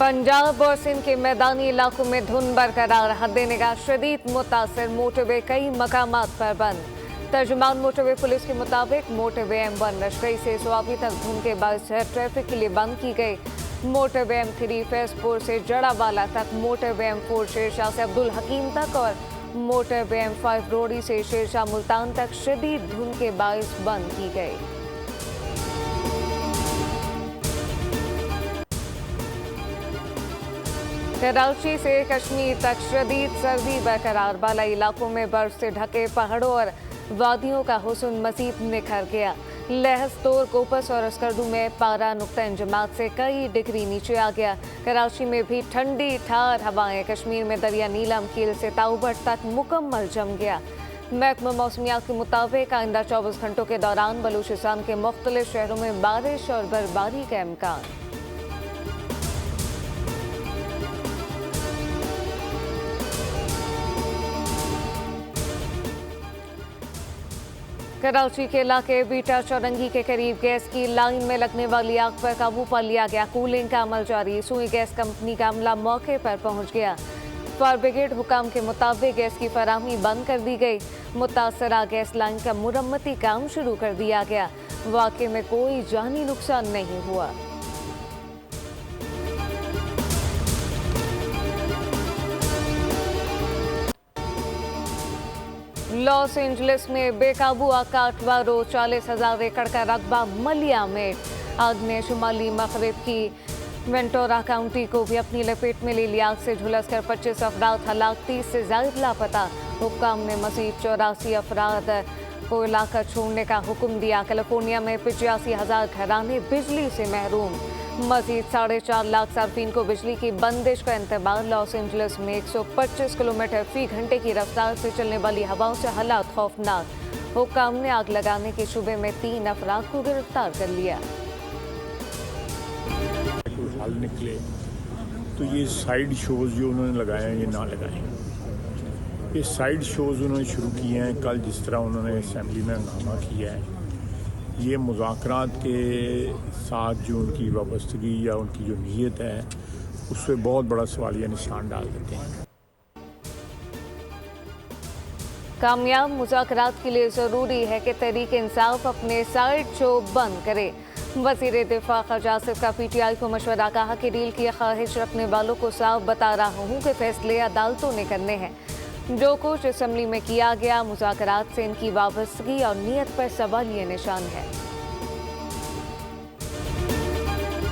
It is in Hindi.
पंजाब और सिंध के मैदानी इलाकों में धुंध बरकरार, हद-ए-निगाह शदीद मुतासिर, मोटरवे कई मकामात पर बंद। तर्जुमान मोटरवे पुलिस के मुताबिक मोटरवे M1 लश्करी से स्वाबी तक धुंध के बायस ट्रैफिक के लिए बंद की गई। मोटरवे M3 फैजपुर से जड़ावाला तक, मोटरवे M4 शेरशाह से अब्दुल हकीम तक और मोटरवे M5 रोड़ी से शेरशाह मुल्तान तक शदीद धुंध के बायस बंद की गई। कराची से कश्मीर तक शदीद सर्दी बरकरार, बालाई इलाकों में बर्फ से ढके पहाड़ों और वादियों का हुस्न मजीद निखर गया। लहस्तोर, कोपस और अस्करदू में पारा नुक्ता इंजमात से कई डिग्री नीचे आ गया। कराची में भी ठंडी ठार हवाएं, कश्मीर में दरिया नीलम कील से ताउबट तक मुकम्मल जम गया। महकमा मौसमियात के मुताबिक आइंदा 24 घंटों के दौरान बलूचिस्तान के मुख्तलिफ शहरों में बारिश और बर्फबारी का इम्कान। कराची के इलाके बीटा चौरंगी के करीब गैस की लाइन में लगने वाली आग पर काबू पा लिया गया। कूलिंग का अमल जारी, सुई गैस कंपनी का अमला मौके पर पहुंच गया। फायर ब्रिगेड हुकाम के मुताबिक गैस की फराहमी बंद कर दी गई। मुतासरा गैस लाइन का मुरम्मती काम शुरू कर दिया गया। वाक़े में कोई जानी नुकसान नहीं हुआ। लॉस एंजलिस में बेकाबू आग का 8वां रोज, 40,000 एकड़ का रकबा मलिया में। आग ने शुमाली मगरिब की वेंटोरा काउंटी को भी अपनी लपेट में ले लिया। आग से झुलसकर 25 अफराद हलाक, 30 से ज्यादा लापता। हुक्काम ने मजीद 84 अफराद को इलाका छोड़ने का हुक्म दिया। कैलिफोर्निया में 85,000 घराने बिजली से महरूम। मजीद 4.5 लाख सार्फिन को बिजली की बंदिश का इंतबाह। लॉस एंजलिस में 125 किलोमीटर फी घंटे की रफ्तार से चलने वाली हवाओं से हालात खौफनाक। हुक्काम ने आग लगाने के शुबे में 3 अफराद को गिरफ्तार कर लिया। हाल निकले तो ये साइड शोज जो उन्होंने लगाए हैं ये ना लगाएं। ये साइड शोज उन्होंने शुरू किए हैं। कल जिस तरह उन्होंने असेंबली में हंगामा किया है, ये मुज़ाकरात के साथ जो उनकी वाबस्तगी या उनकी जो नीयत है उस पर बहुत बड़ा सवालिया निशान डाल देते हैं। कामयाब मुज़ाकरात के लिए ज़रूरी है कि तहरीक इंसाफ अपने साइड शो बंद करे। वज़ीर दिफा ख्वाजा आसिफ का PTI को मशवरा, कहा कि डील की ख्वाहिश रखने वालों को साफ बता रहा हूँ कि फैसले अदालतों ने करने हैं। जो कुछ असेंबली में किया गया, मुज़ाकरात से इनकी वाबस्तगी और नीयत पर सवालिया निशान है।